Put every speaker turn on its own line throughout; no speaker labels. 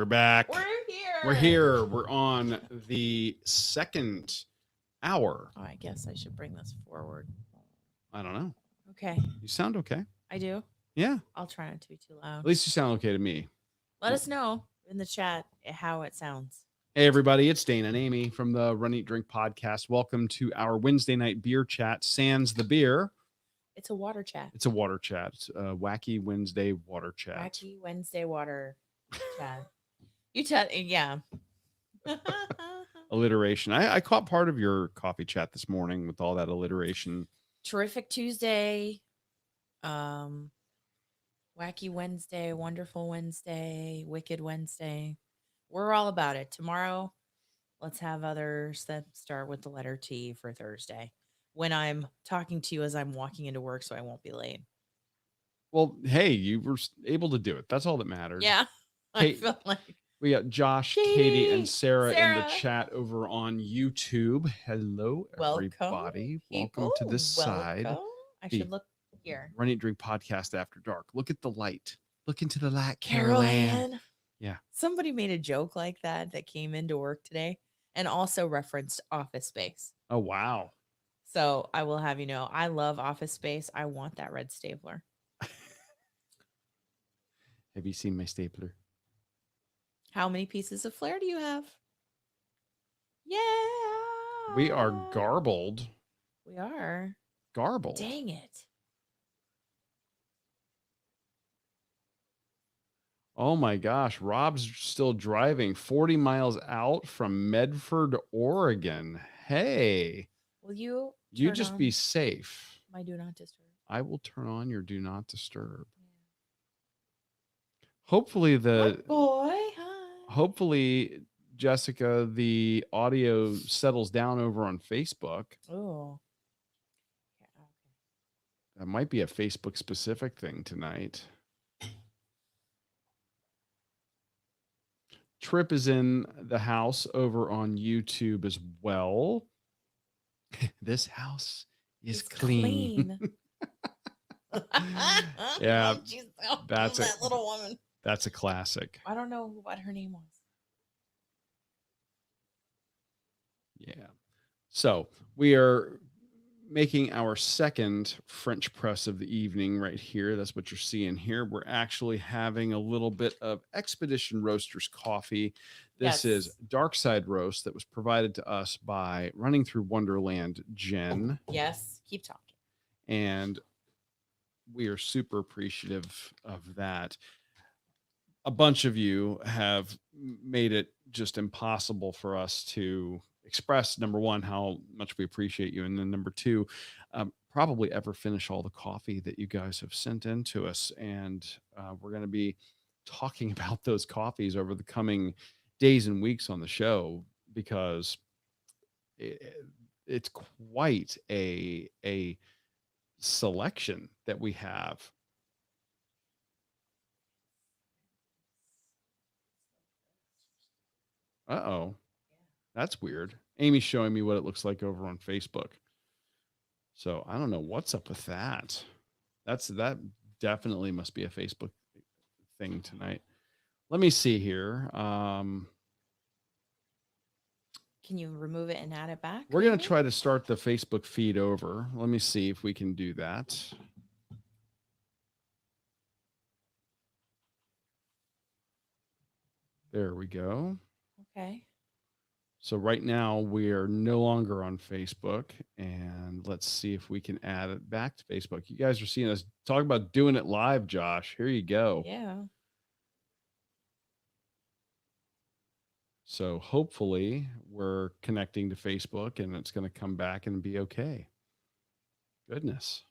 We're back.
We're here.
We're here. We're on the second hour.
Oh, I guess I should bring this forward.
I don't know.
Okay.
You sound okay.
I do?
Yeah.
I'll try not to be too loud.
At least you sound okay to me.
Let us know in the chat how it sounds.
Hey, everybody. It's Dana and Amy from the Run, Eat, Drink podcast. Welcome to our Wednesday night beer chat, Sans the Beer.
It's a water chat.
It's a water chat. It's a wacky Wednesday water chat.
Wacky Wednesday water chat. You tell, yeah.
Alliteration. I caught part of your coffee chat this morning with all that alliteration.
Terrific Tuesday. Wacky Wednesday, Wonderful Wednesday, Wicked Wednesday. We're all about it. Tomorrow, let's have others that start with the letter T for Thursday. When I'm talking to you as I'm walking into work, so I won't be late.
Well, hey, you were able to do it. That's all that matters.
Yeah. I feel like
we got Josh, Katie, and Sarah in the chat over on YouTube. Hello, everybody. Welcome to this side.
I should look here.
Run, Eat, Drink podcast after dark. Look at the light. Look into the light, Caroline. Yeah.
Somebody made a joke like that came into work today and also referenced Office Space.
Oh, wow.
So I will have you know, I love Office Space. I want that red stapler.
Have you seen my stapler?
How many pieces of flair do you have? Yeah.
We are garbled.
We are.
Garbled.
Dang it.
Oh my gosh. Rob's still driving 40 miles out from Medford, Oregon. Hey.
Will you
just be safe.
My do not disturb.
I will turn on your do not disturb. Hopefully hopefully, Jessica, the audio settles down over on Facebook.
Oh.
Yeah, okay. That might be a Facebook specific thing tonight. Trip is in the house over on YouTube as well. This house is clean. Yeah, that's
that little woman.
That's a classic.
I don't know what her name was.
Yeah. So we are making our second French press of the evening right here. That's what you're seeing here. We're actually having a little bit of Expedition Roasters coffee. This is Dark Side Roast that was provided to us by Running Through Wonderland, Jen.
Yes. Keep talking.
And we are super appreciative of that. A bunch of you have made it just impossible for us to express, number one, how much we appreciate you. And then number two, probably ever finish all the coffee that you guys have sent in to us. And we're going to be talking about those coffees over the coming days and weeks on the show, because it's quite a selection that we have. Uh-oh. That's weird. Amy's showing me what it looks like over on Facebook. So I don't know what's up with that. That definitely must be a Facebook thing tonight. Let me see here.
Can you remove it and add it back?
We're going to try to start the Facebook feed over. Let me see if we can do that. There we go.
Okay.
So right now we are no longer on Facebook, and let's see if we can add it back to Facebook. You guys are seeing us talk about doing it live, Josh. Here you go.
Yeah.
So hopefully we're connecting to Facebook and it's going to come back and be okay. Goodness.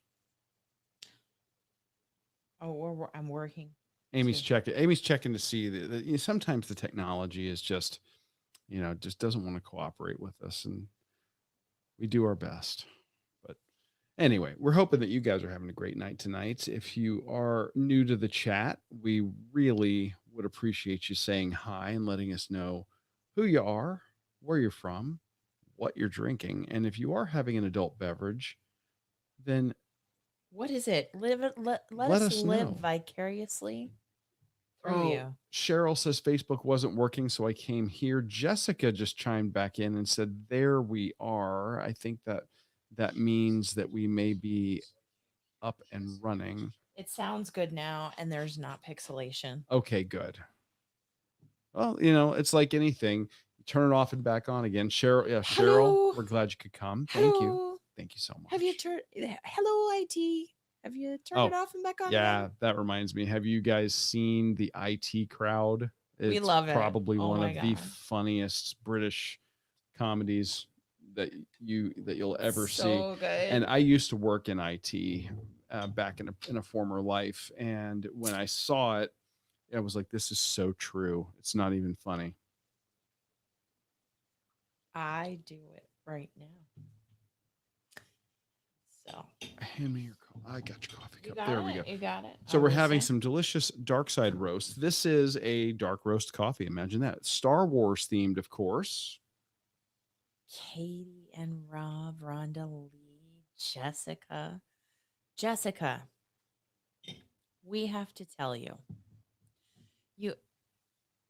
Oh, I'm working.
Amy's checking to see that sometimes the technology is just, just doesn't want to cooperate with us, and we do our best. But anyway, we're hoping that you guys are having a great night tonight. If you are new to the chat, we really would appreciate you saying hi and letting us know who you are, where you're from, what you're drinking. And if you are having an adult beverage, then
what is it? Let us live vicariously through
Oh,
you.
Cheryl says Facebook wasn't working, so I came here. Jessica just chimed back in and said, "There we are." I think that means that we may be up and running.
It sounds good now, and there's not pixelation.
Okay, good. Well, it's like anything. You turn it off and back on again. Cheryl, yeah, Cheryl,
Hello.
we're glad you could come. Thank you.
Hello.
Thank you so
Have you
much.
turned hello IT? Have you turned it
Oh,
off and back on
yeah,
again?
that reminds me. Have you guys seen the IT Crowd?
We
It's
love it.
probably
Oh
one
my
of the
god.
funniest British comedies that you'll ever see.
So
And
good.
I used to work in IT back in a former life, and when I saw it, I was like, "This is so true. It's not even funny."
I do it right now. So
Hand me your coffee. I got your coffee
you
cup.
got
There we
it.
go.
You got it.
So
I'll
we're having
listen.
some delicious dark side roast. This is a dark roast coffee. Imagine that. Star Wars themed, of course.
Katie and Rob, Rhonda Lee, Jessica. Jessica, we have to tell you. You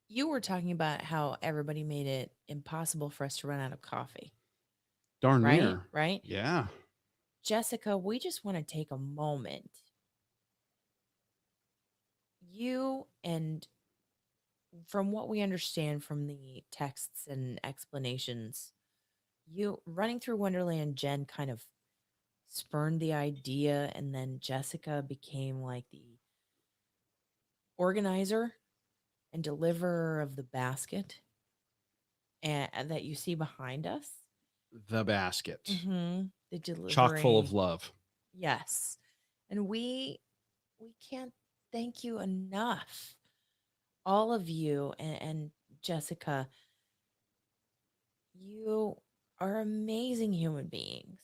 you were talking about how everybody made it impossible for us to run out of coffee,
Darn
right?
near.
Right?
Yeah.
Jessica, we just want to take a moment. You and from what we understand from the texts and explanations, you running through Wonderland, Jen kind of spurned the idea, and then Jessica became like the organizer and deliverer of the basket and that you see behind us.
The basket.
The
Chock full of
delivery.
love.
Yes. And we can't thank you enough. All of you and Jessica, you are amazing human beings.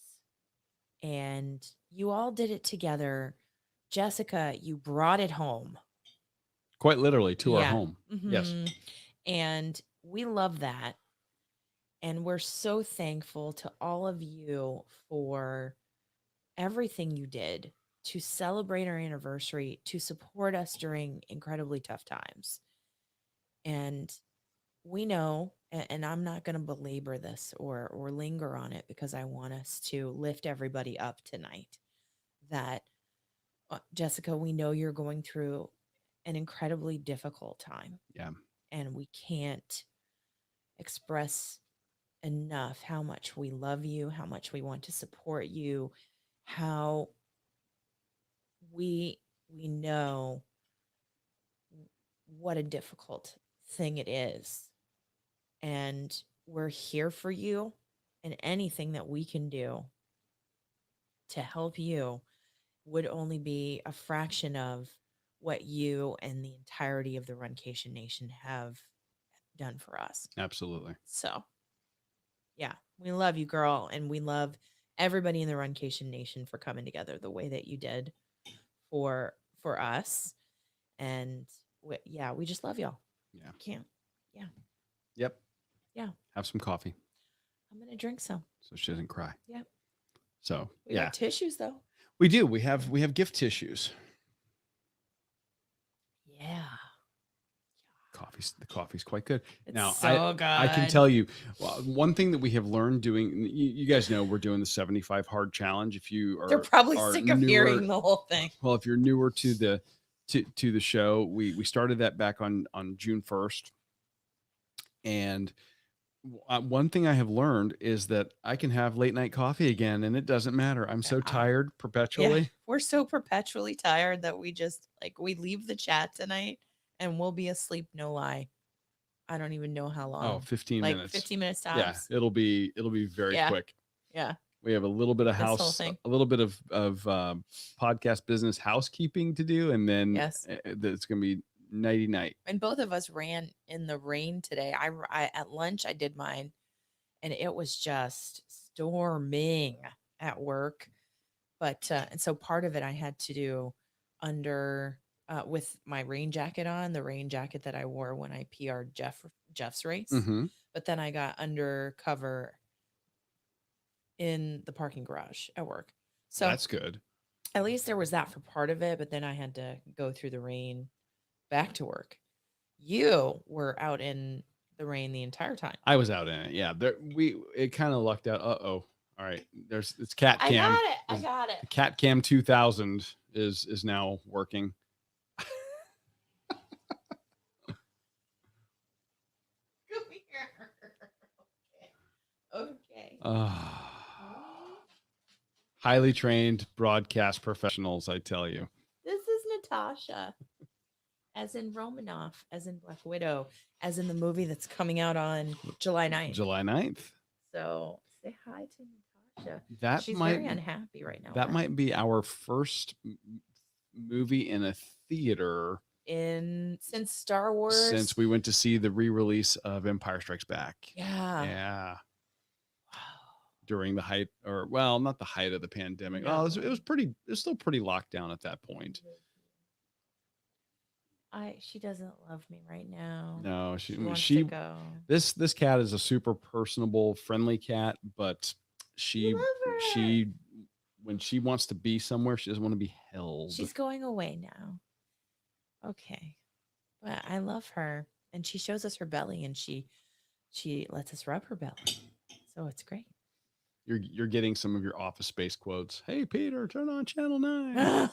And you all did it together. Jessica, you brought it home.
Quite literally to our
Yeah.
home. Yes.
And we love that. And we're so thankful to all of you for everything you did to celebrate our anniversary, to support us during incredibly tough times. And we know, and I'm not going to belabor this or linger on it because I want us to lift everybody up tonight. That Jessica, we know you're going through an incredibly difficult time.
Yeah.
And we can't express enough how much we love you, how much we want to support you, how we know what a difficult thing it is. And we're here for you, and anything that we can do to help you would only be a fraction of what you and the entirety of the Runcation Nation have done for us.
Absolutely.
So, yeah, we love you, girl, and we love everybody in the Runcation Nation for coming together the way that you did for us. And we just love y'all.
Yeah.
Can't. Yeah.
Yep.
Yeah.
Have some coffee
I'm gonna drink some.
so she doesn't cry.
Yep.
So
We
yeah,
got tissues though.
we do. We have gift tissues.
Yeah.
The coffee's quite good.
It's
Now
so good.
I can tell you one thing that we have learned doing. You guys know we're doing the 75 hard challenge. If you
They're probably
are
sick of hearing the whole thing.
Well, if you're newer to the show, we started that back on June 1st, and one thing I have learned is that I can have late night coffee again, and it doesn't matter. I'm so tired
Yeah,
perpetually.
we're so perpetually tired that we just we leave the chat tonight and we'll be asleep. No lie. I don't even know how long.
Oh, 15
like
minutes.
15 minutes
Yeah,
tops.
it'll be very quick.
Yeah.
We have a little bit of
This whole
house,
thing.
a little bit of podcast business housekeeping to do, and then
Yes.
it's gonna be nighty night.
And both of us ran in the rain today. I at lunch I did mine, and it was just storming at work. But and so part of it I had to do under with my rain jacket on, the rain jacket that I wore when I PR'd Jeff's race.
Mm-hmm.
But then I got undercover in the parking garage at work. So
that's good.
at least there was that for part of it, but then I had to go through the rain back to work. You were out in the rain the entire time.
I was out in it. Yeah, it kind of lucked out. All right, it's cat
I
cam.
got it. I got it.
The cat cam 2000 is now working.
Come here. Okay.
Highly trained broadcast professionals, I tell you.
This is Natasha, as in Romanoff, as in Black Widow, as in the movie that's coming out on July 9th.
July 9th.
So say hi to Natasha.
That
She's
might
very unhappy right now.
that might be our first movie in a theater
since Star Wars.
since we went to see the re-release of Empire Strikes Back.
Yeah.
Yeah.
Wow.
During the height, or well, not the height of the pandemic.
No.
Oh, it was still pretty locked down at that point.
She doesn't love me right now.
No,
she wants to go.
This cat is a super personable, friendly cat, but she when she wants to be somewhere, she doesn't want to be held.
She's going away now. Okay. But I love her. And she shows us her belly, and she lets us rub her belly. So it's great.
You're getting some of your Office Space quotes. Hey Peter, turn on channel 9.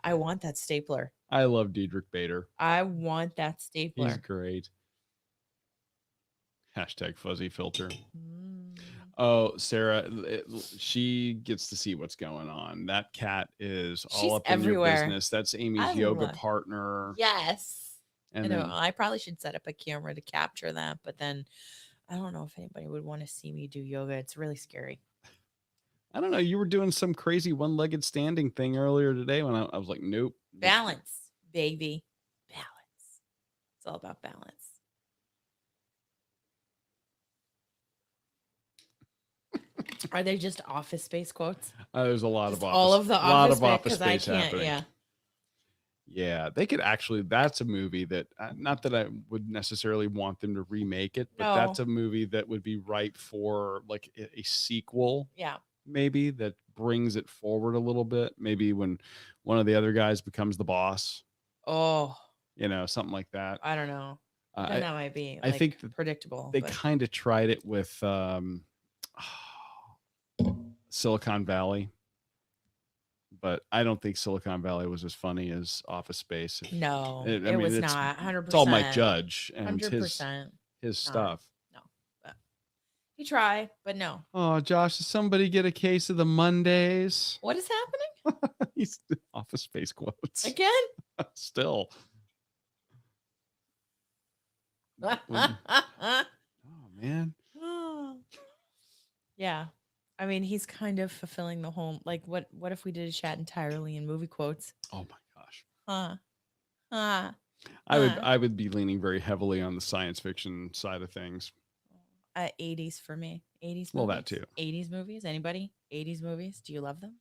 I want that stapler.
I love Diedrich Bader.
I want that stapler.
He's great. Hashtag fuzzy filter.
Mm.
Oh, Sarah, she gets to see what's going on. That cat is all
She's
up
everywhere.
in your business. That's Amy's yoga partner.
Yes.
And
I know.
then,
I probably should set up a camera to capture that, but then I don't know if anybody would want to see me do yoga. It's really scary.
I don't know. You were doing some crazy one-legged standing thing earlier today when I was like, nope.
Balance, baby. Balance. It's all about balance. Are they just Office Space quotes?
There's a lot
Just
of office,
all of the
lot
Office
of Office
because I
Space
can't.
happening.
Yeah.
Yeah, they could actually. That's a movie that, not that I would necessarily want them to remake it, but that's
No.
a movie that would be right for like a sequel.
Yeah.
Maybe that brings it forward a little bit. Maybe when one of the other guys becomes the boss,
Oh,
something like that.
I don't know.
I
That might be.
I think
predictable.
they
but
kind of tried it with Silicon Valley, but I don't think Silicon Valley was as funny as Office Space.
no,
I
it
mean,
was
it's-
not 100%.
It's all Mike Judge and
100%.
his stuff.
No, but he tried, but no.
Oh, Josh, does somebody get a case of the Mondays?
What is happening
He's Office Space quotes.
again?
Still. When- oh man.
Yeah. I mean, he's kind of fulfilling the whole, like, what if we did a chat entirely in movie quotes?
Oh my gosh.
I
I would be leaning very heavily on the science fiction side of things.
80s for me. 80s movies.
Well, that too.
80s movies. Anybody? 80s movies. Do you love them?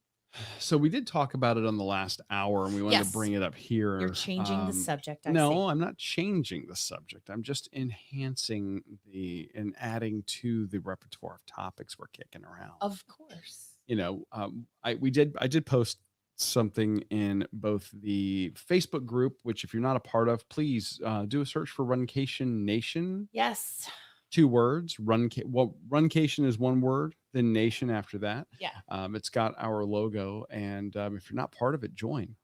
So we did talk about it on the last hour, and we wanted
Yes.
to bring it up here.
You're changing the subject. I
No,
see.
I'm not changing the subject. I'm just enhancing and adding to the repertoire of topics we're kicking around.
Of course.
I did post something in both the Facebook group, which if you're not a part of, please do a search for Runcation Nation.
Yes.
2 words. Runcation is 1 word, then nation after that.
Yeah.
It's got our logo, and if you're not part of it, join.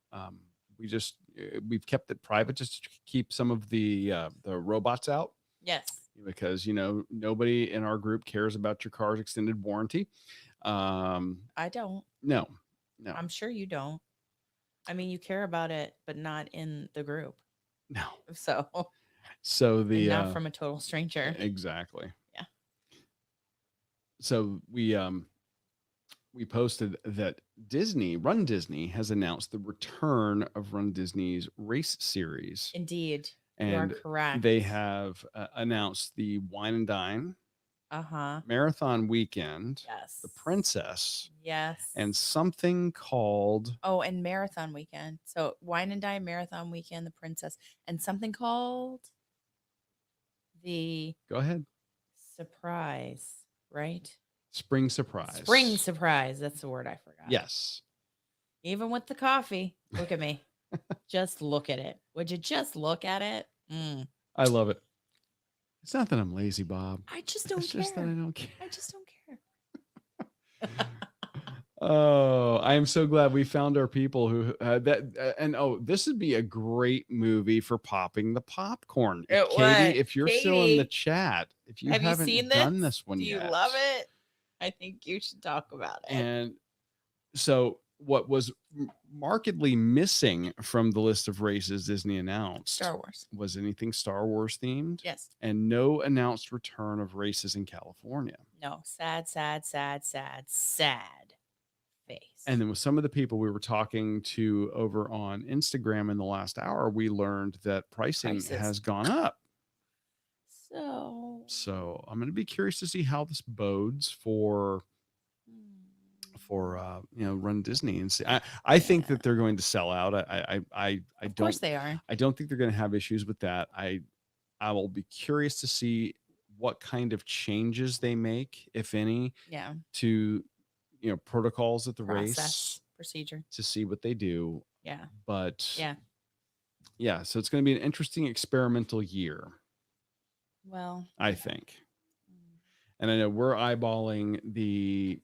We've kept it private just to keep some of the robots out.
Yes.
Because nobody in our group cares about your car's extended warranty.
I don't.
No.
I'm sure you don't. I mean, you care about it, but not in the group.
No.
So
the
not from a total stranger.
Exactly.
Yeah.
So we posted that Run Disney has announced the return of Run Disney's race series.
Indeed. You
And
are correct.
they have announced the Wine and Dine
Uh-huh.
Marathon Weekend,
Yes.
the Princess,
Yes.
and something called
and Marathon Weekend. So Wine and Dine Marathon Weekend, the Princess, and something called the
go ahead.
Surprise, right?
Spring Surprise.
Spring Surprise. That's the word I forgot.
Yes.
Even with the coffee. Look at me. Just look at it. Would you just look at it?
I love it. It's not that I'm lazy, Bob.
I just
It's
don't
just that I
care.
don't care.
I just don't care.
Oh, I am so glad we found our people who and oh, this would be a great movie for popping the popcorn.
It
Katie,
would.
if you're still in the
Katie,
chat, if you
have you seen
haven't
this?
done this one
Do you
yet,
love it? I think you should talk about it.
and so what was markedly missing from the list of races Disney announced
Star Wars.
was anything Star Wars themed,
Yes.
and no announced return of races in California.
No. Sad, sad, sad, sad, sad face.
And then with some of the people we were talking to over on Instagram in the last hour, we learned that pricing
Prices.
has gone up.
So
So I'm going to be curious to see how this bodes for Run Disney, and see. I think that they're going to sell out. I
of course they are.
I don't think they're going to have issues with that. I will be curious to see what kind of changes they make, if any,
Yeah.
to protocols at the race
Process, procedure.
to see what they do.
Yeah.
But
Yeah.
so it's going to be an interesting experimental year,
Well,
I think. And I know we're eyeballing the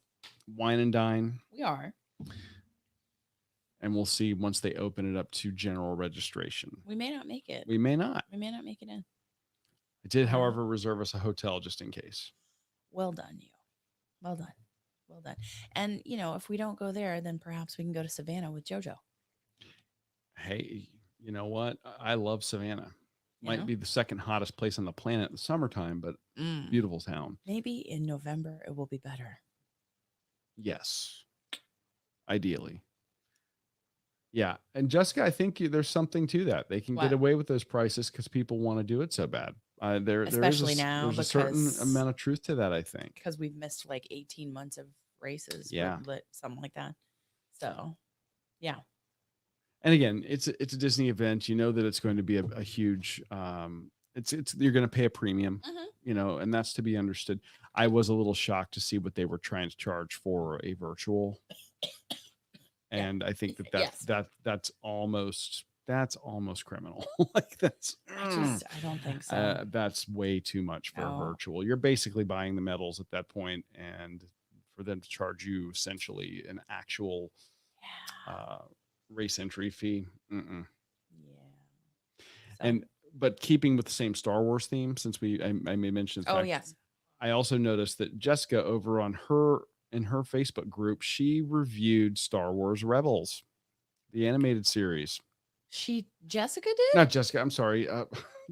Wine and Dine,
we are.
and we'll see once they open it up to general registration.
We may not make it.
We may not.
We may not make it in.
I did, however, reserve us a hotel just in case.
Well done, you. Well done. Well done. And, if we don't go there, then perhaps we can go to Savannah with JoJo.
Hey, you know what? I love Savannah.
You
Might
know?
be the second hottest place on the planet in the summertime, but beautiful town.
Maybe in November it will be better.
Yes. Ideally. Yeah. And Jessica, I think there's something to that. They can
What?
get away with those prices because people want to do it so bad.
Especially now,
there's a certain
because-
amount of truth to that, I think.
Because we've missed like 18 months of races.
Yeah.
Something like that. So, yeah.
And again, it's a Disney event. You know that it's going to be a huge you're going to pay a premium, and that's to be understood. I was a little shocked to see what they were trying to charge for a virtual. And I think that's almost criminal. Like
I don't think so.
That's way too much for
No.
a virtual. You're basically buying the medals at that point, and for them to charge you essentially an actual race entry fee.
Yeah.
But keeping with the same Star Wars theme, since I may mention.
Oh, yes.
I also noticed that Jessica over on in her Facebook group, she reviewed Star Wars Rebels, the animated series.
Jessica did?
Not Jessica. I'm sorry.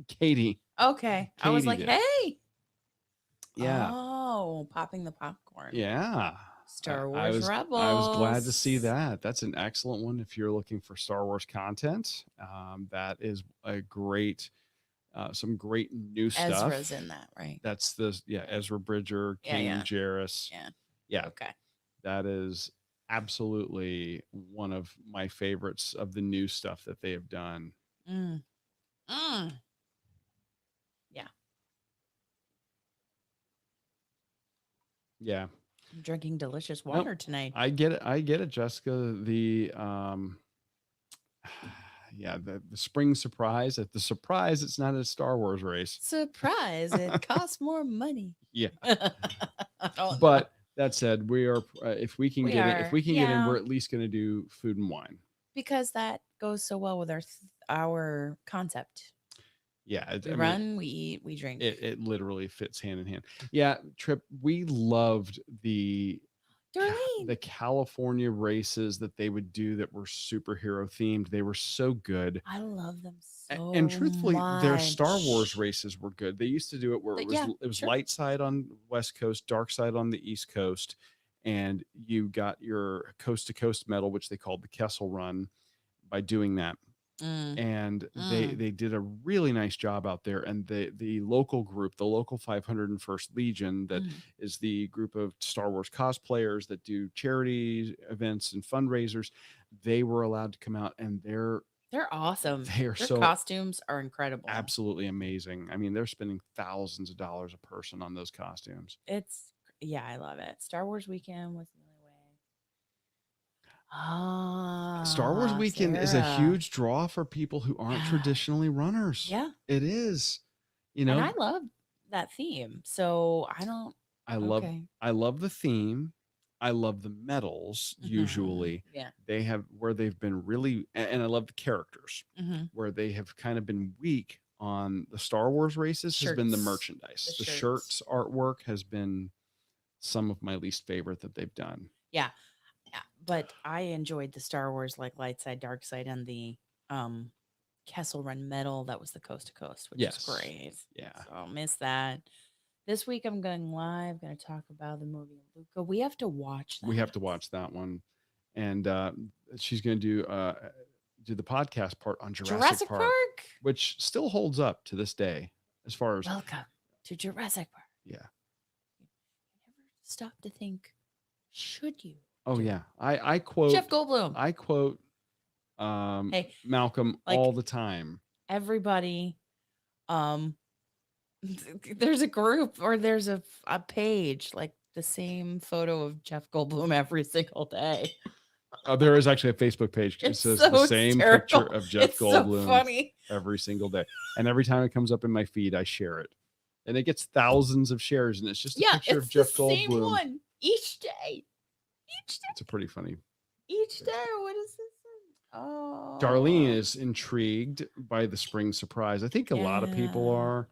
Katie.
Okay. I was
Katie
like,
did.
hey.
Yeah.
Oh, popping the popcorn.
Yeah.
Sstar Wars Rebels.
I was glad to see that. That's an excellent one if you're looking for Star Wars content. That is a great, some great new stuff.
Ezra's in that, right?
That's Ezra Bridger,
Yeah,
King
yeah.
Jarrus. Yeah.
Okay.
That is absolutely one of my favorites of the new stuff that they have done.
Yeah.
Yeah.
I'm drinking delicious water tonight.
I get it, Jessica. The the spring surprise. At the surprise, it's not a Star Wars race.
Surprise! It costs more money.
Yeah.
Oh,
But that said, we are if we can get in,
yeah.
we're at least going to do food and wine.
Because that goes so well with our concept.
Yeah,
We run, we eat, we drink.
It literally fits hand in hand. Yeah, Trip. We loved the California races that they would do that were superhero themed. They were so good.
I love them so
And truthfully, their Star
much.
Wars races were good. They used to do it where it was light side on West Coast, dark side on the East Coast, and you got your coast to coast medal, which they called the Kessel Run, by doing that. And they did a really nice job out there. And the local group, the local 501st Legion, that is the group of Star Wars cosplayers that do charity events and fundraisers, they were allowed to come out, and they're
awesome.
Their
costumes are incredible.
Absolutely amazing. I mean, they're spending thousands of dollars a person on those costumes.
I love it. Star Wars weekend was the only way.
Star Wars
Ah,
weekend is a
Sarah.
huge draw for people who aren't
Yeah.
traditionally runners.
Yeah.
It is. You
And
know,
I love that theme. So I don't.
I love
Okay.
I love the theme. I love the medals usually.
Yeah.
They have where they've been really and I love the characters.
Mm-hmm.
Where they have kind of been weak on the Star Wars races has been the
Shirts.
merchandise.
The
The
shirts.
shirts artwork has been some of my least favorite that they've done.
Yeah. Yeah. But I enjoyed the Star Wars like light side, dark side, and the Kessel Run medal. That was the coast to coast, which is
Yes.
great.
Yeah.
So I'll miss that. This week I'm going live, gonna talk about the movie Luca. We have to watch that.
We have to watch that one. And she's going to do the podcast part on Jurassic Park, which still holds up to this day as far as
Welcome to Jurassic Park.
Yeah.
You never stop to think, should you?
Oh yeah. I quote
Jeff Goldblum.
I quote
Hey,
Malcolm
like,
all the time.
Everybody, there's a group or there's a page like the same photo of Jeff Goldblum every single day.
There is actually a Facebook page. It
It's
says
so
the same
hysterical.
picture of Jeff
It's
Goldblum
so funny.
every single day. And every time it comes up in my feed, I share it. And it gets thousands of shares. And it's just a picture of Jeff
the same
Goldblum.
one each day.
It's a pretty funny.
Each day. What is this? Oh.
Darlene is intrigued by the spring surprise. I think a lot of people
Yeah.
are.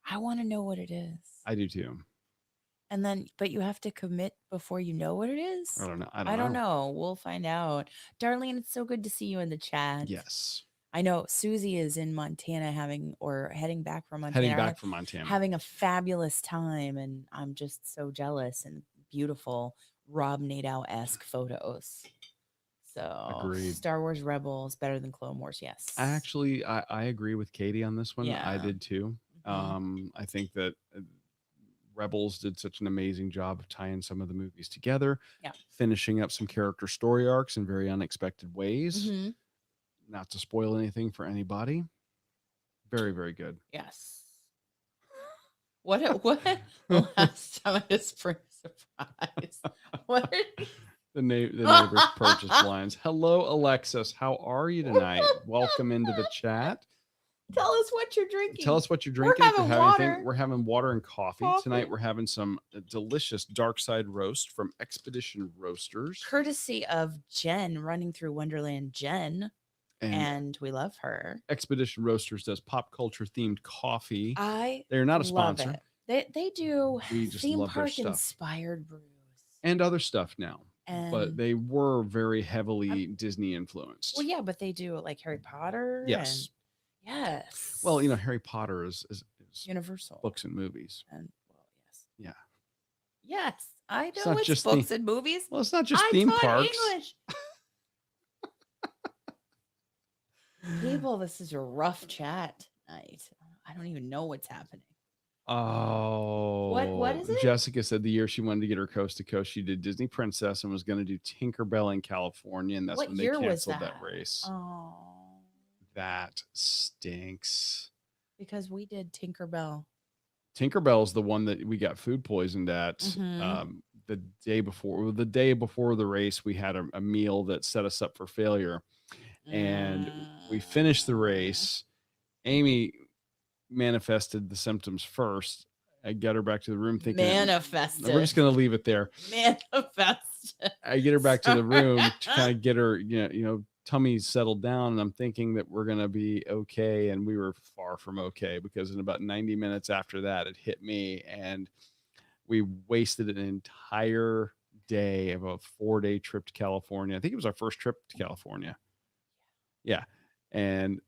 I want to know what it is.
I do too.
And then, but you have to commit before you know what it is.
I don't know.
I don't know. We'll find out. Darlene, it's so good to see you in the chat.
Yes.
I know Susie is in Montana heading back from Montana. Having a fabulous time. And I'm just so jealous and beautiful Rob Nadeau-esque photos. So
Agreed.
Star Wars Rebels better than Clone Wars. Yes.
I agree with Katie on this one.
Yeah.
I did too. I think that Rebels did such an amazing job of tying some of the movies together, finishing up some character story arcs in very unexpected ways. Not to spoil anything for anybody. Very, very good.
Yes. What the last time I just spring surprise? What?
The neighbors purchase blinds. Hello, Alexis. How are you tonight? Welcome into the chat.
Tell us what you're drinking.
Tell us what you're drinking.
We're having water.
We're having water and coffee. Tonight we're having some delicious dark side roast from Expedition Roasters.
Courtesy of Jen running through Wonderland Jen. And we love her.
Expedition Roasters does pop culture themed coffee.
They're
not a sponsor.
They do
we just
theme
love
park
their stuff.
Inspired brews.
And other stuff now.
And
but they were very heavily Disney influenced.
Well, yeah, but they do like Harry Potter.
Yes.
Yes.
Well, Harry Potter is
Universal
books and movies.
And
yes. Yeah.
Yes. I know it's just books and movies.
Well, it's not just theme parks.
English. People, this is a rough chat tonight. I don't even know what's happening.
Oh,
what is it?
Jessica said the year she wanted to get her coast to coast, she did Disney Princess and was going to do Tinkerbell in California, and that's when they canceled that race.
Oh,
that stinks.
Because we did Tinkerbell.
Tinkerbell is the one that we got food poisoned at the day before. The day before the race, we had a meal that set us up for failure, and we finished the race. Amy manifested the symptoms first. I get her back to the room thinking
manifested.
We're just gonna leave it there.
Manifested.
I get her back to the room to kind of get her, tummy settled down, and I'm thinking that we're gonna be okay, and we were far from okay, because in about 90 minutes after that, it hit me, and we wasted an entire day of a 4-day trip to California. I think it was our first trip to California. Yeah, and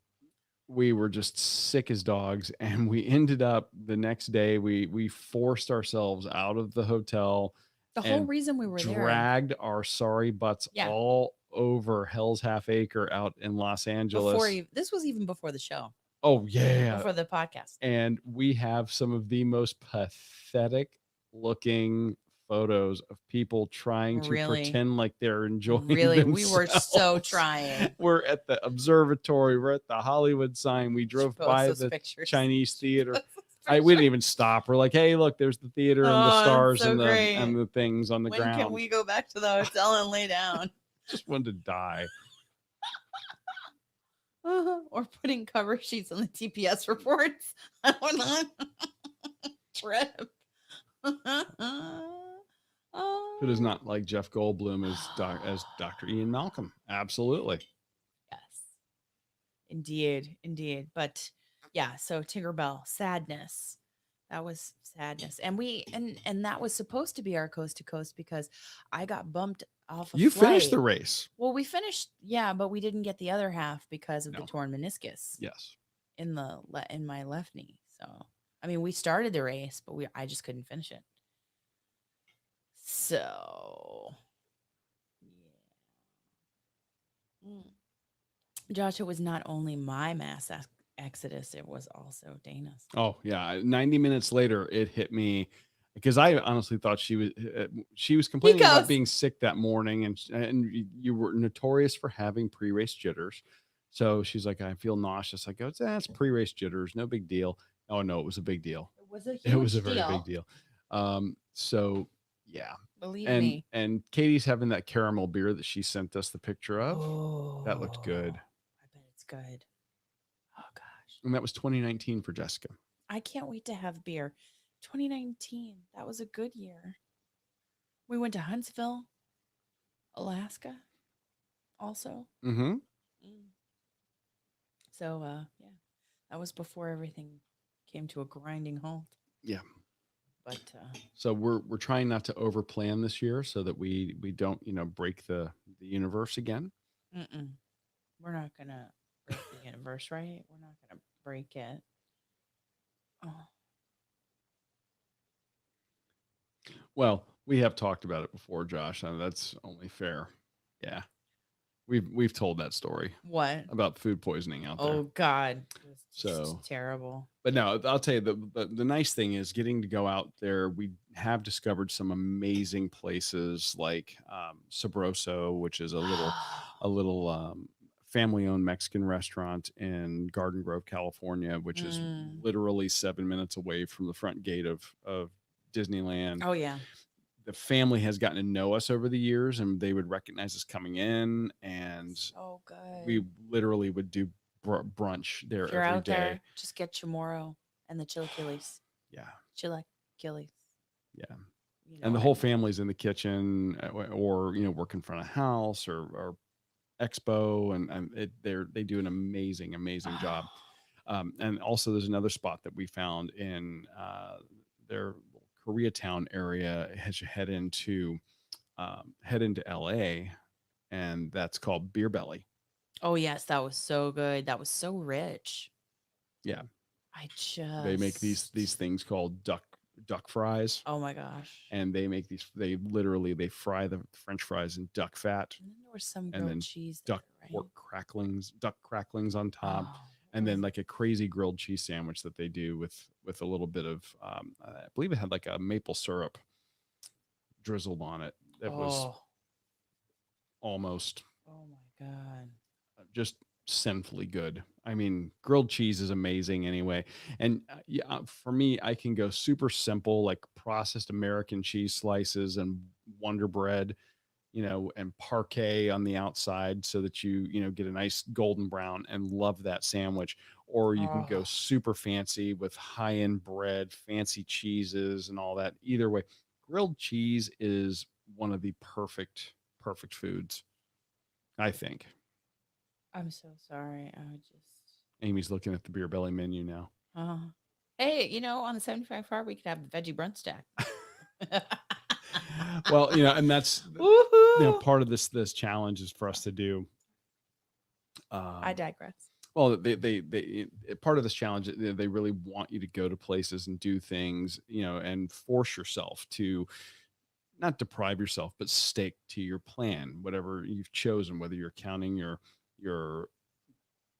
we were just sick as dogs, and we ended up the next day, we forced ourselves out of the hotel.
The whole reason we were
dragged our sorry butts all over Hell's Half Acre out in Los Angeles.
This was even before the show.
Oh yeah.
Before the podcast.
And we have some of the most pathetic looking photos of people trying to pretend like they're enjoying themselves.
We were so trying.
We're at the observatory, we're at the Hollywood sign, we drove by the Chinese theater. We didn't even stop. We're like, hey, look, there's the theater and the stars and the things on the ground.
When can we go back to the hotel and lay down?
Just wanted to die.
Or putting cover sheets on the TPS reports on a trip.
It is not like Jeff Goldblum as Dr. Ian Malcolm. Absolutely.
Yes, indeed. But yeah, so Tinkerbell, sadness. That was sadness, and that was supposed to be our coast to coast because I got bumped off a
You finished the
flight.
race.
Well, we finished, yeah, but we didn't get the other half because of the
No.
torn meniscus
Yes.
in my left knee. So, I mean, we started the race, but I just couldn't finish it. So, yeah. Josh, it was not only my mass exodus, it was also Dana's.
Oh yeah. 90 minutes later, it hit me because I honestly thought she was complaining about being sick that morning, and you were notorious for having pre-race jitters. So she's like, I feel nauseous. I go, that's pre-race jitters, no big deal. Oh no, it was a big deal.
It was a huge
It was a very
deal.
big deal. So yeah.
Believe
and
me.
and Katie's having that caramel beer that she sent us the picture of.
Oh,
That looked good.
I bet it's good. Oh gosh.
And that was 2019 for Jessica.
I can't wait to have beer. 2019. That was a good year. We went to Huntsville, Alaska, also.
Mm-hmm.
So yeah, that was before everything came to a grinding halt.
Yeah.
But
so we're trying not to overplan this year so that we don't break the universe again.
We're not gonna break the universe, right? We're not gonna break it. Oh.
Well, we have talked about it before, Josh. That's only fair. Yeah, we've told that story.
What
about food poisoning out there?
Oh God,
so
terrible.
But no, I'll tell you the nice thing is getting to go out there. We have discovered some amazing places like Sabroso, which is a little family-owned Mexican restaurant in Garden Grove, California, which is literally 7 minutes away from the front gate of Disneyland.
Oh yeah.
The family has gotten to know us over the years, and they would recognize us coming in, and
so good.
We literally would do brunch there every day.
There, just get Chamorro and the chilaquiles.
Yeah.
Chilaquiles.
Yeah. And the whole family's in the kitchen, or work in front of house or expo, and they do an amazing job. And also there's another spot that we found in their Koreatown area as you head into LA, and that's called Beer Belly.
Oh yes, that was so good. That was so rich.
Yeah. They make these things called duck fries.
Oh my gosh.
And they make they fry the French fries in duck fat.
And then there was some grilled cheese
duck cracklings on top. And then like a crazy grilled cheese sandwich that they do with a little bit of I believe it had like a maple syrup drizzled on it. That was almost,
oh my God,
just sinfully good. I mean, grilled cheese is amazing anyway. And for me, I can go super simple, like processed American cheese slices and Wonder Bread, and parquet on the outside so that you get a nice golden brown, and love that sandwich. Or you can go super fancy with high-end bread, fancy cheeses and all that. Either way, grilled cheese is one of the perfect foods, I think.
I'm so sorry.
Amy's looking at the Beer Belly menu now.
Hey, on the 75 far, we could have the veggie brunch stack.
Well, and that's part of this challenge is for us to do.
I digress.
Well, they part of this challenge, they really want you to go to places and do things, and force yourself to not deprive yourself, but stick to your plan, whatever you've chosen, whether you're counting your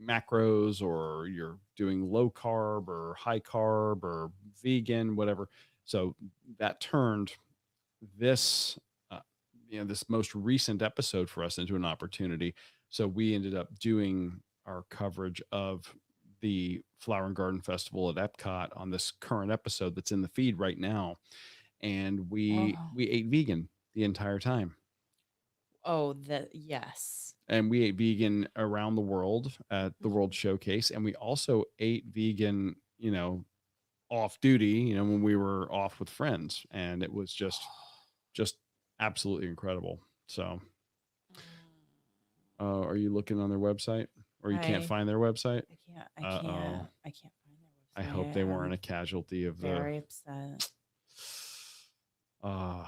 macros or you're doing low carb or high carb or vegan, whatever. So that turned this this most recent episode for us into an opportunity. So we ended up doing our coverage of the Flower and Garden Festival at Epcot on this current episode that's in the feed right now, and we ate vegan the entire time.
Oh, the yes.
And we ate vegan around the world at the World
Mhm.
Showcase, and we also ate vegan, off duty, when we were off with friends, and it was just absolutely incredible. So, are you looking on their website, or you can't
I
find their website?
I can't I
Uh-oh.
can't I can't find
I
their
hope
website.
they weren't
I'm
a casualty of the
very upset.
uh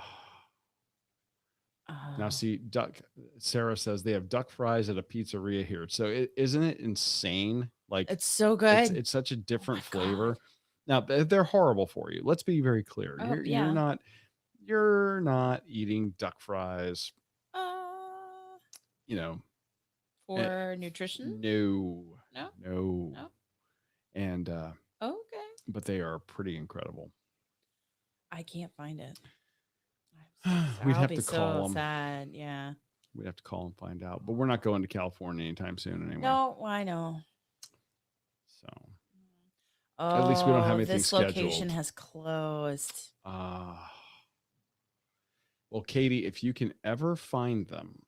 now
Oh,
see duck Sarah says they have duck fries at a pizzeria here. So isn't it insane? Like
it's so
it's
good.
it's such a
Oh my
different
god.
flavor. Now they're horrible for you. Let's be very clear.
Oh
You're
yeah.
not you're not eating duck fries,
Uh,
you know. eh,
for nutrition?
No.
No,
No.
no.
And
Okay.
but they are pretty incredible.
I can't find it. I'm so
We'd
I'll
have
be
to
so
call them.
sad. Yeah.
We'd have to call and find out. But we're not going to California anytime soon anyway.
No, I know.
So at least we don't have
Oh,
anything
this location
scheduled.
has closed.
Uh well, Katie, if you can ever find them,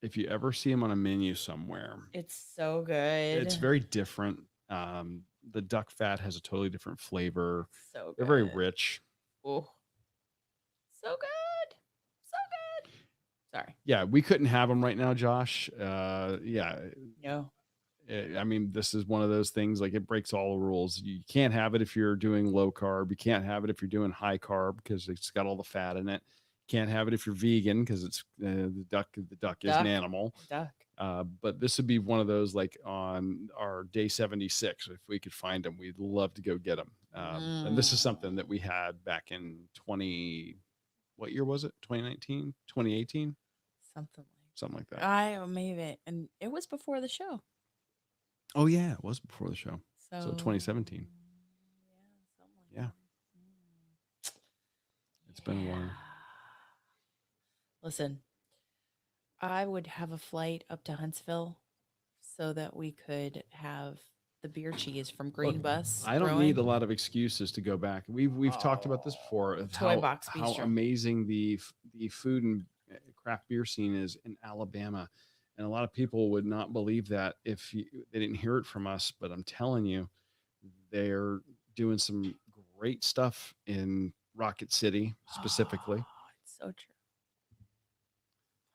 if you ever see them on a menu somewhere,
It's so
it's
good.
very different. The duck fat has a totally different flavor.
So
They're very
good.
rich.
Oh, so good. So good. Sorry.
Yeah, we couldn't have them right now, Josh. Yeah,
No.
I mean, this is one of those things like it breaks all the rules. You can't have it if you're doing low carb. You can't have it if you're doing high carb because it's got all the fat in it. Can't have it if you're vegan because it's the duck. The duck is an
Duck.
animal.
Duck.
But this would be one of those like on our day 76. If we could find them, we'd love to go get them. And this is something that we had back in 20. What year was it? 2019, 2018,
Something
something like that.
I maybe, and it was before the show.
Oh yeah, it was before the show. So
So
2017.
yeah, something like
Yeah,
that.
it's been a while.
Listen, I would have a flight up to Huntsville so that we could have the beer cheese from Green
Look,
Bus
I don't need a
Brewing.
lot of excuses to go back. We've talked about this before of
Toy
how
Box
how
Bistro.
amazing the food and craft beer scene is in Alabama, and a lot of people would not believe that if they didn't hear it from us. But I'm telling you, they're doing some great stuff in Rocket City specifically.
It's so true.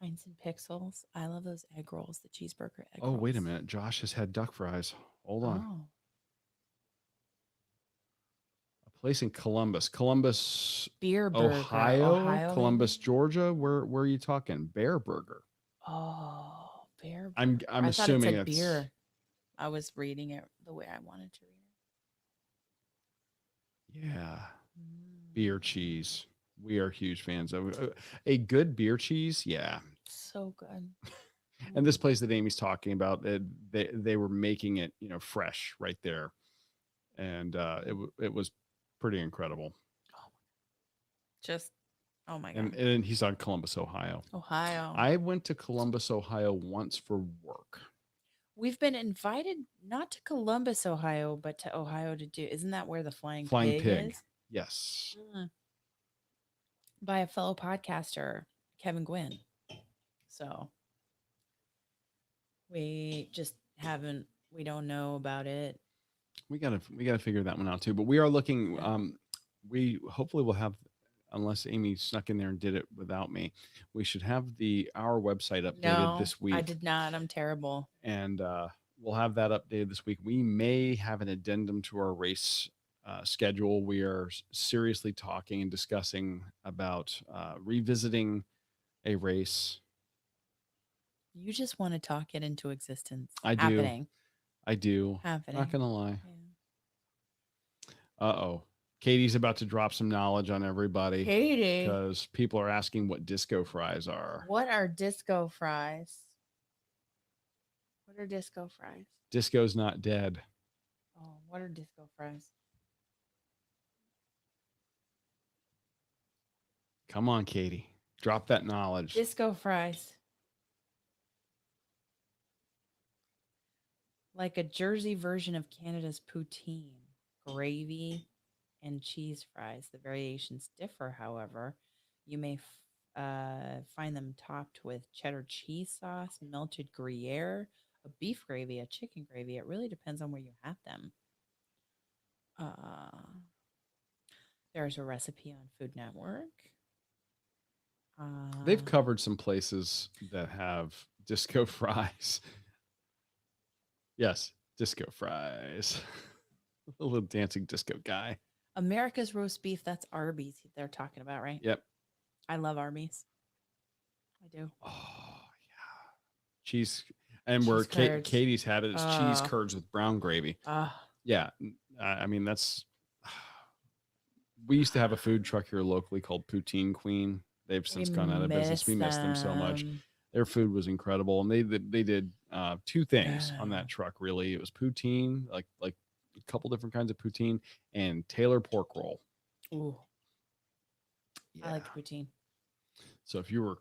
Pints and Pixels. I love those egg rolls, the cheeseburger egg
Oh,
rolls.
wait a minute. Josh has had duck fries. Hold on.
Oh,
A place in Columbus,
Beer Burger, Ohio,
Columbus,
maybe?
Georgia. Where are you talking? Bear Burger.
Oh, Bear
I'm
Burger.
I'm
I thought it
assuming
said
it's
beer. I was reading it the way I wanted to read
yeah,
it.
beer cheese. We are huge fans of a good beer cheese. Yeah.
So good.
And this place that Amy's talking about, they were making it, fresh right there. And it was pretty incredible.
Just, oh my
And
God.
and he's on Columbus, Ohio.
Ohio.
I went to Columbus, Ohio once for work.
We've been invited not to Columbus, Ohio, but to Ohio to do. Isn't that where the Flying
Flying
Pig
Pig.
is?
Yes.
By a fellow podcaster, Kevin Gwynn. So we just haven't, we don't know about it.
We gotta figure that one out too. But we are looking.
Yeah.
We hopefully will have, unless Amy snuck in there and did it without me, we should have our website updated
No,
this week.
I did not. I'm terrible.
And we'll have that updated this week. We may have an addendum to our race schedule. We are seriously talking and discussing about revisiting a race.
You just want to talk it into existence.
I do.
Happening.
I do.
Happening.
Not gonna lie.
Yeah.
Uh-oh. Katie's about to drop some knowledge on everybody.
Katie.
Because people are asking what disco fries are.
What are disco fries? What are disco fries?
Disco's not dead.
Oh, what are disco fries?
Come on, Katie. Drop that knowledge.
Disco fries. Like a Jersey version of Canada's poutine. Gravy and cheese fries. The variations differ, however. You may find them topped with cheddar cheese sauce, melted Gruyere, a beef gravy, a chicken gravy. It really depends on where you have them. Uh, there's a recipe on Food Network.
They've covered some places that have disco fries. Yes, disco fries. A little dancing disco guy.
America's roast beef. That's Arby's. They're talking about, right?
Yep.
I love Arby's. I do.
Oh yeah, cheese. And
Cheese
where
curds.
Katie's had it is cheese
Oh.
curds with brown gravy.
Ah,
Yeah, I mean that's. We used to have a food truck here locally called Poutine Queen. They've since gone out of business. We miss them so much.
them.
Their food was incredible, and they did two things on
Yeah.
that truck. Really, it was poutine, like a couple different kinds of poutine, and Taylor pork roll.
Ooh, I like
Yeah.
the poutine.
So if you were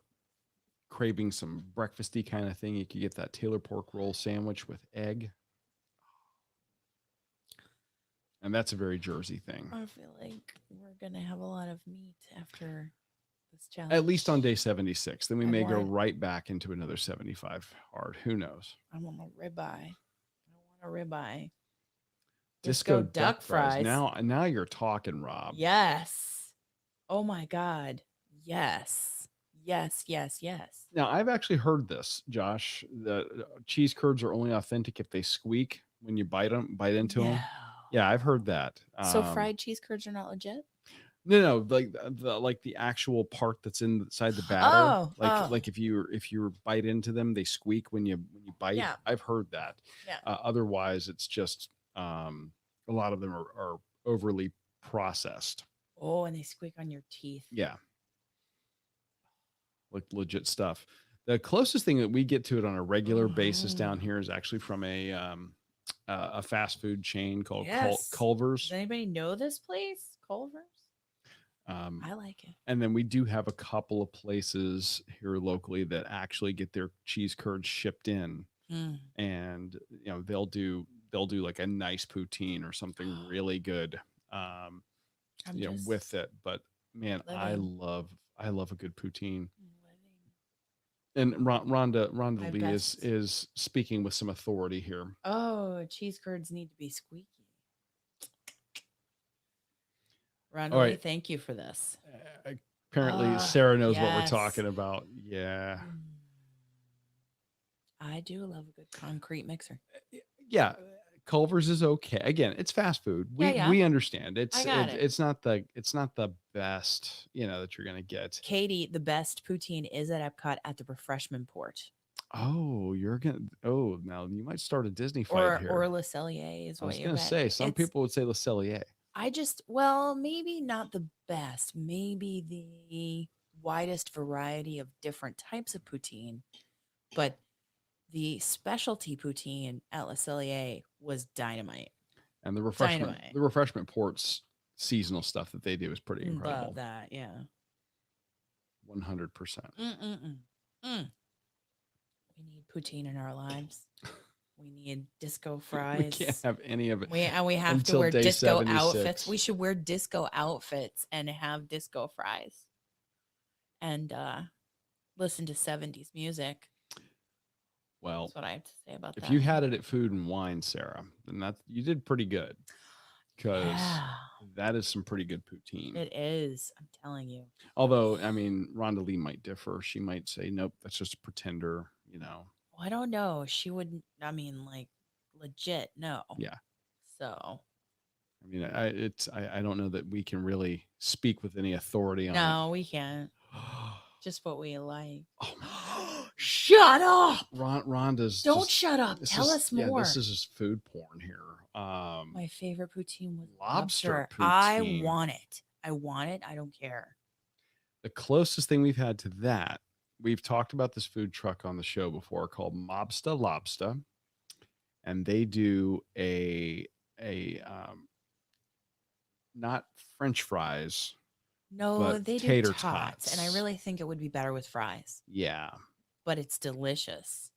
craving some breakfasty kind of thing, you could get that Taylor pork roll sandwich with egg. And that's a very Jersey thing.
I feel like we're gonna have a lot of meat after this challenge.
At least on day 76. Then we
I
may go
want-
right back into another 75 hard. Who knows?
I want a ribeye. I want a ribeye.
Disco duck fries. Now you're talking, Rob.
Yes. Oh my God. Yes. Yes. Yes. Yes.
Now I've actually heard this, Josh. The cheese curds are only authentic if they squeak when you bite into them. Yeah, I've heard that.
So fried cheese curds are not legit?
No, like the actual part that's inside the batter.
Oh,
like if you bite into them, they squeak when you bite.
Yeah.
I've heard that.
Yeah.
Otherwise, it's just a lot of them are overly processed.
Oh, and they squeak on your teeth.
Yeah, like legit stuff. The closest thing that we get to it on a regular basis down here is actually from a fast food chain called
Yes.
Culver's.
Does anybody know this place? Culver's? I like it.
And then we do have a couple of places here locally that actually get their cheese curds shipped in, and they'll do like a nice poutine or something really good, with it. But man, I love a good poutine. And Rhonda Lee is speaking with some authority here.
Oh, cheese curds need to be squeaky. Rhonda
All
Lee,
right.
thank you for this.
Apparently, Sarah knows what we're
yes.
talking about. Yeah.
I do love a good concrete mixer.
Yeah. Culver's is okay. Again, it's fast food. We understand. It's not the best, that you're gonna get.
Katie, the best poutine is at Epcot at the refreshment port.
Oh, now you might start a Disney fight here.
Or Le Cellier is what
I was gonna say some people would say Le Cellier.
Maybe not the best, maybe the widest variety of different types of poutine, but the specialty poutine at Le Cellier was dynamite.
And the refreshment ports seasonal stuff that they do is pretty incredible.
Love that, yeah.
100%.
We need poutine in our lives. We need disco fries.
We can't have any of it.
We have to wear disco outfits. We should wear disco outfits and have disco fries. And listen to 70s music.
Well,
that's what I have to say about that.
If you had it at Food and Wine, Sarah, then you did pretty good. Because that is some pretty good poutine.
It is. I'm telling you.
Although, I mean, Rhonda Lee might differ. She might say, nope, that's just a pretender,
Well, I don't know. She wouldn't, legit, no.
Yeah.
So.
I mean, I don't know that we can really speak with any authority on it.
No, we can't. Just what we like. Oh, shut up.
Rhonda's.
Don't shut up. Tell us more.
Yeah, this is just food porn here.
My favorite poutine was
lobster poutine.
I want it. I don't care.
The closest thing we've had to that, we've talked about this food truck on the show before called Mobsta Lobsta, and they do a not French fries.
No, they do tater tots, and I really think it would be better with fries.
Yeah,
but it's delicious.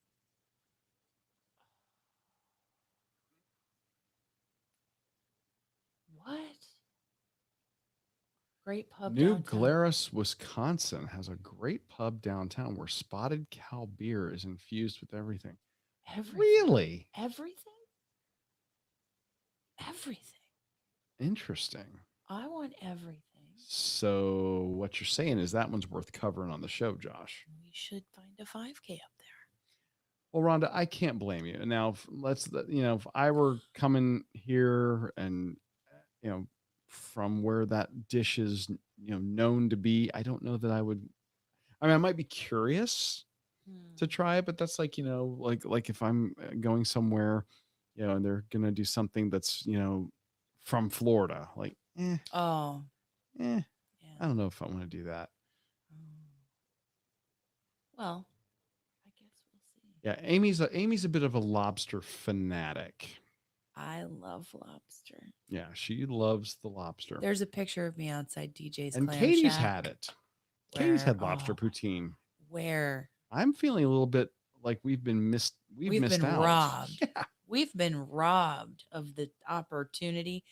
What? Great pub
New
downtown.
Glarus, Wisconsin has a great pub downtown where Spotted Cow beer is infused with everything.
Everything.
Really?
Everything? Everything.
Interesting.
I want everything.
So what you're saying is that one's worth covering on the show, Josh.
We should find a 5K up there.
Well, Rhonda, I can't blame you. Now, if I were coming here and, from where that dish is, known to be, I don't know that I would. I mean, I might be curious to try it, but that's like, like if I'm going somewhere, and they're gonna do something that's, from Florida, like,
Oh,
I
yeah.
don't know if I want to do that.
Well, I guess we'll see.
Yeah, Amy's a bit of a lobster fanatic.
I love lobster.
Yeah, she loves the lobster.
There's a picture of me outside DJ's
And
Clam
Katie's
Shack.
had it. Katie's had
Where-
lobster
oh,
poutine.
Where
I'm feeling a little bit like we've missed
been
out.
robbed.
Yeah.
We've been robbed of the opportunity.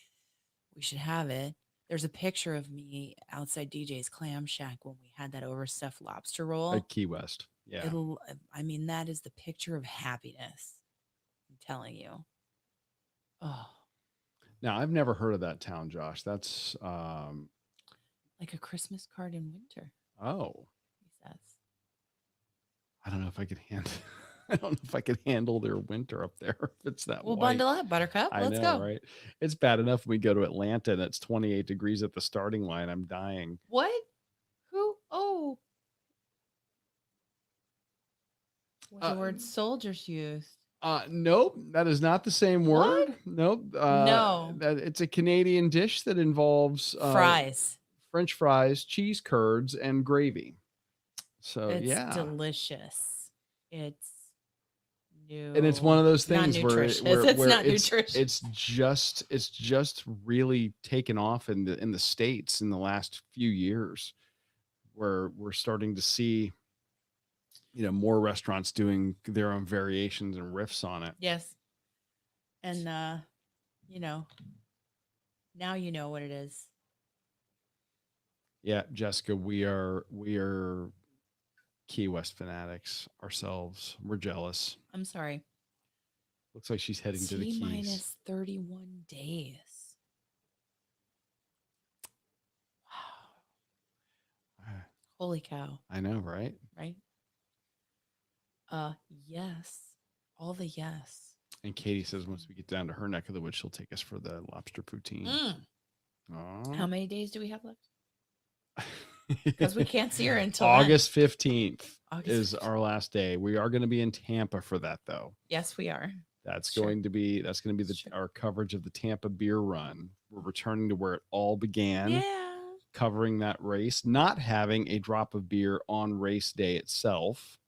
We should have it. There's a picture of me outside DJ's Clam Shack when we had that overstuffed lobster roll.
At Key West. Yeah.
I mean, that is the picture of happiness. I'm telling you. Oh,
Now, I've never heard of that town, Josh. That's
like a Christmas card in winter,
oh,
he says.
I don't know if I could handle I don't know if I could handle their winter up there if it's that
We'll
white.
bundle up, Buttercup.
I
Let's
know,
go.
right? It's bad enough when we go to Atlanta and it's 28 degrees at the starting line. I'm dying.
What? Who? Oh. The word soldiers used.
Nope, that is not the same word. Nope.
No.
It's a Canadian dish that involves
Fries.
French fries, cheese curds, and gravy. So
It's
yeah,
delicious. It's new.
and it's one of those
Not
things where,
nutritious.
where,
It's
where
not
it's,
nutritious.
it's just really taken off in the States in the last few years, where we're starting to see, more restaurants doing their own variations and riffs on it.
Yes. And now you know what it is.
Yeah, Jessica, we are Key West fanatics ourselves. We're jealous.
I'm sorry.
Looks like she's heading to the Keys.
Minus 31 days. Wow. Holy cow.
I know, right?
Right? Yes. All the yes.
And Katie says once we get down to her neck of the woods, she'll take us for the lobster poutine.
How many days do we have left? Because we can't see her until
August 15th
August
is our last day. We are going to be in Tampa for that, though.
Yes, we are.
That's
Sure.
going to be our coverage of the Tampa Beer Run. We're returning to where it all began.
Yeah.
Covering that race, not having a drop of beer on race day itself,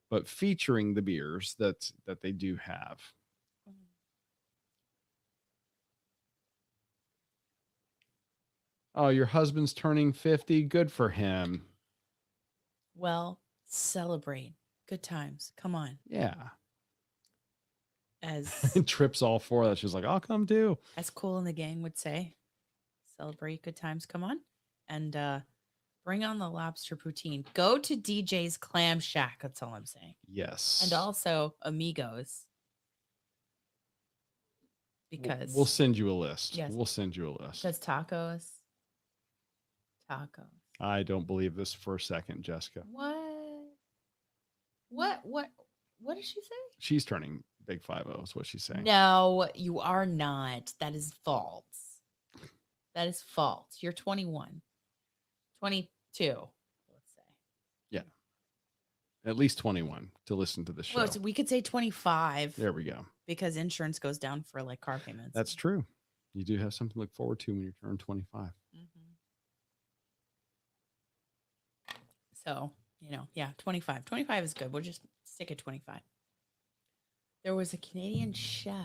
but featuring the beers that they do have. Oh, your husband's turning 50. Good for him.
Well, celebrate. Good times. Come on.
Yeah.
As
Trips all for that. She's like, I'll come too.
as Cool in the Gang would say, celebrate. Good times. Come on. And bring on the lobster poutine. Go to DJ's Clam Shack. That's all I'm saying.
Yes.
And also Amigos. Because
we'll send you a list.
Yes.
We'll send you a list.
Because tacos.
I don't believe this for a second, Jessica.
What did she say?
She's turning big 5-0 is what she's saying.
No, you are not. That is false. That is false. You're 21. 22, let's say.
Yeah. At least 21 to listen to the show.
Well, so we could say 25.
There we go.
Because insurance goes down for like car payments.
That's true. You do have something to look forward to when you turn 25.
Mm-hmm. So, 25. 25 is good. We'll just stick at 25. There was a Canadian chef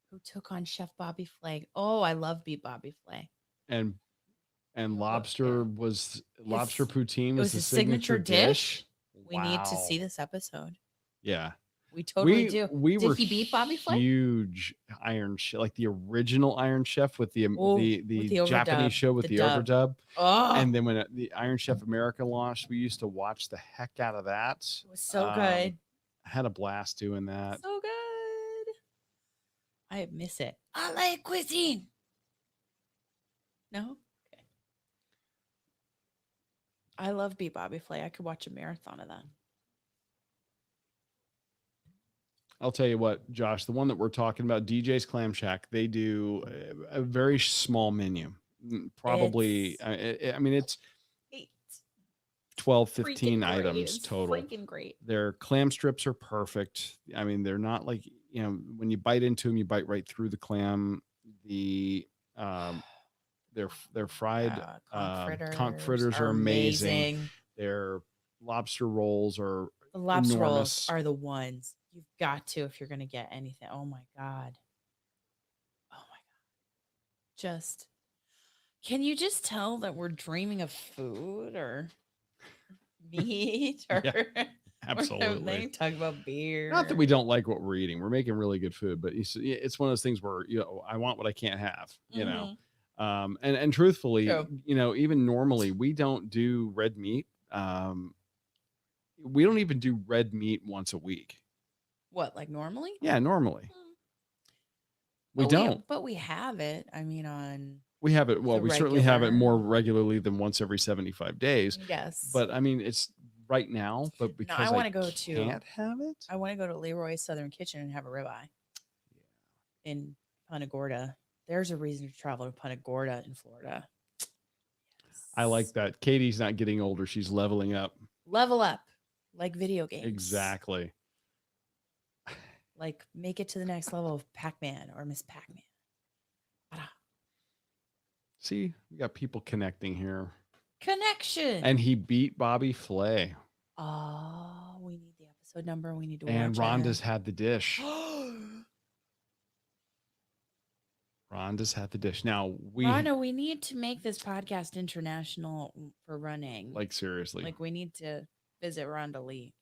who took on Chef Bobby Flay. Oh, I love Beat Bobby Flay.
And lobster poutine
was
the
his signature dish. We need to
Wow.
see this episode.
Yeah.
We totally
we
do.
we
Did
were
he beat Bobby Flay?
huge Iron Chef, like the original Iron Chef with the
Oh,
the
with
the
the
Japanese
overdub,
show with
the
the
dub.
overdub.
Oh,
And then when the Iron Chef America launched, we used to watch the heck out of that.
it was so
Um,
good.
I had a blast doing that.
So good. I miss it. I like cuisine. No? Okay. I love Beat Bobby Flay. I could watch a marathon of that.
I'll tell you what, Josh, the one that we're talking about, DJ's Clam Shack, they do a very small menu. Probably,
It's
I mean, it's
great.
12,
Freaking
15
great.
items
It's
total.
freaking great.
Their clam strips are perfect. I mean, they're not like, when you bite into them, you bite right through the clam. The their fried conch fritters are amazing. Their lobster rolls are
The lobster rolls
enormous.
are the ones you've got to if you're going to get anything. Oh my God. Oh my God. Just, can you just tell that we're dreaming of food or meat or
Absolutely.
they talk about beer?
Not that we don't like what we're eating. We're making really good food, but it's one of those things where, I want what I can't have, and truthfully,
True.
even normally we don't do red meat. We don't even do red meat once a week.
What, like normally?
Yeah, normally. We
But
don't.
but we have it. I mean, on
We have it. Well,
the
we certainly have it more
regular.
regularly than once every 75 days.
Yes.
But I mean, it's right now, but
No,
because
I
I
want to go to.
can't have it.
I want to go to Leroy's Southern Kitchen and have a ribeye in Punta Gorda. There's a reason to travel to Punta Gorda in Florida.
I like that. Katie's not getting older. She's leveling up.
Level up, like video games.
Exactly.
Like make it to the next level of Pac-Man or Miss Pac-Man. Ta-da.
See, we got people connecting here.
Connection.
And he beat Bobby Flay.
Oh, we need the episode number. We need to
And
watch
Rhonda's had the dish. Rhonda's had the dish. Now
Rhonda, we need to make this podcast international for running.
Like seriously.
Like we need to visit Rhonda Lee.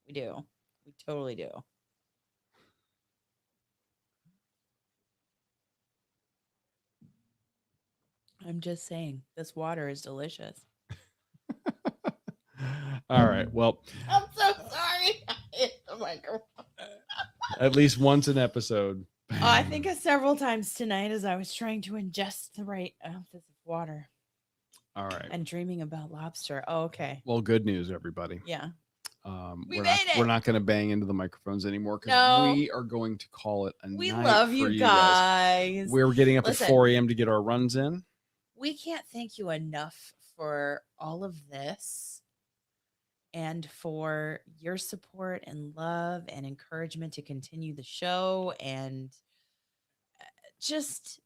We do. We totally do. I'm just saying, this water is delicious.
All right. Well,
I'm so sorry. I hit the microphone.
At least once an episode.
Oh, I think several times tonight as I was trying to ingest the right ounces of water.
All right.
And dreaming about lobster. Oh, okay.
Well, good news, everybody.
Yeah.
We're not going to bang into the microphones anymore because
No.
we are going to call it a
We
night
love
for
you guys.
We're getting up
Listen.
at 4 a.m. to get our runs in.
We can't thank you enough for all of this and for your support and love and encouragement to continue the show and just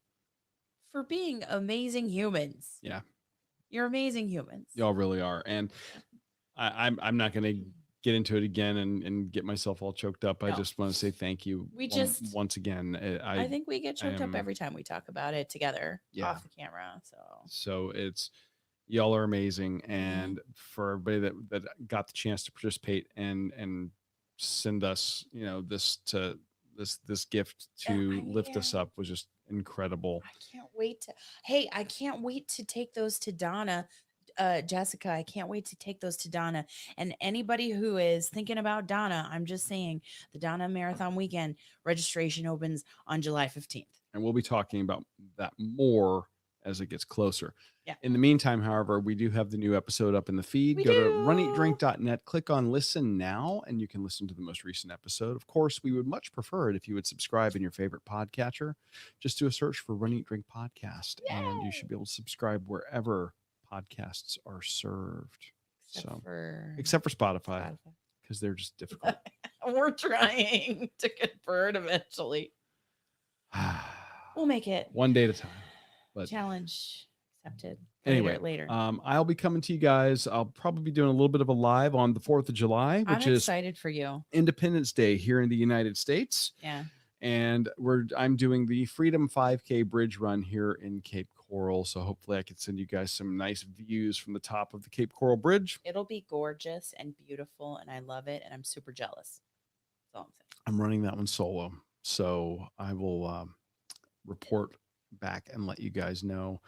for being amazing humans.
Yeah.
You're amazing humans.
Y'all really are. And I'm not going to get into it again and get myself all choked up.
No.
I just want to say thank you once again.
I think we get choked up every time we talk about it together off the camera.
So y'all are amazing. And for everybody that got the chance to participate and send us, this gift to lift us up was just incredible.
I can't wait to take those to Donna. Jessica, I can't wait to take those to Donna. And anybody who is thinking about Donna, I'm just saying the Donna Marathon Weekend registration opens on July 15th.
And we'll be talking about that more as it gets closer.
Yeah.
In the meantime, however, we do have the new episode up in the feed. Go to runeatdrink.net, click on listen now, and you can listen to the most recent episode. Of course, we would much prefer it if you would subscribe in your favorite podcatcher. Just do a search for Run Eat Drink Podcast, and you should be able to subscribe wherever podcasts are served. Except for Spotify, because they're just difficult.
We're trying to convert eventually. We'll make it
one day at a time. But
challenge accepted.
Anyway,
later.
I'll be coming to you guys. I'll probably be doing a little bit of a live on the 4th of July, which
I'm
is
excited for you.
Independence Day here in the United States.
Yeah.
And I'm doing the Freedom 5K Bridge Run here in Cape Coral. So hopefully I can send you guys some nice views from the top of the Cape Coral Bridge.
It'll be gorgeous and beautiful, and I love it, and I'm super jealous. That's all I'm saying.
I'm running that one solo. So I will report back and let you guys know.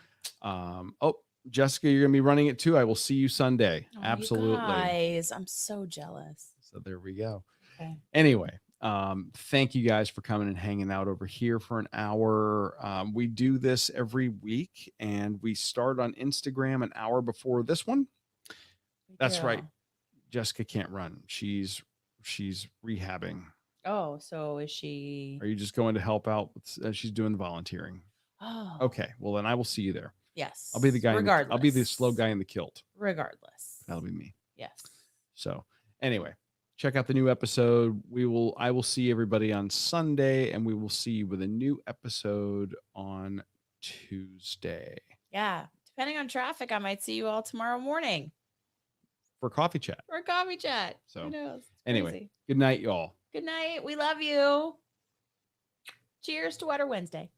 Oh, Jessica, you're going to be running it too. I will see you Sunday.
Oh,
Absolutely.
you guys, I'm so jealous.
So there we go.
Okay.
Anyway, thank you guys for coming and hanging out over here for an hour. We do this every week, and we start on Instagram an hour before this one.
We
That's
do.
right. Jessica can't run. She's rehabbing.
Oh, so is she?
Are you just going to help out? She's doing the volunteering.
Oh,
Okay. Well, then I will see you there.
yes.
I'll be the guy.
Regardless.
I'll be the slow guy in the kilt.
Regardless.
That'll be me.
Yes.
So anyway, check out the new episode. I will see everybody on Sunday, and we will see you with a new episode on Tuesday
Yeah. Depending on traffic, I might see you all tomorrow morning
for coffee chat.
for coffee chat.
So,
who knows? It's
anyway.
crazy.
Good night, y'all.
Good night. We love you. Cheers to Wetter Wednesday.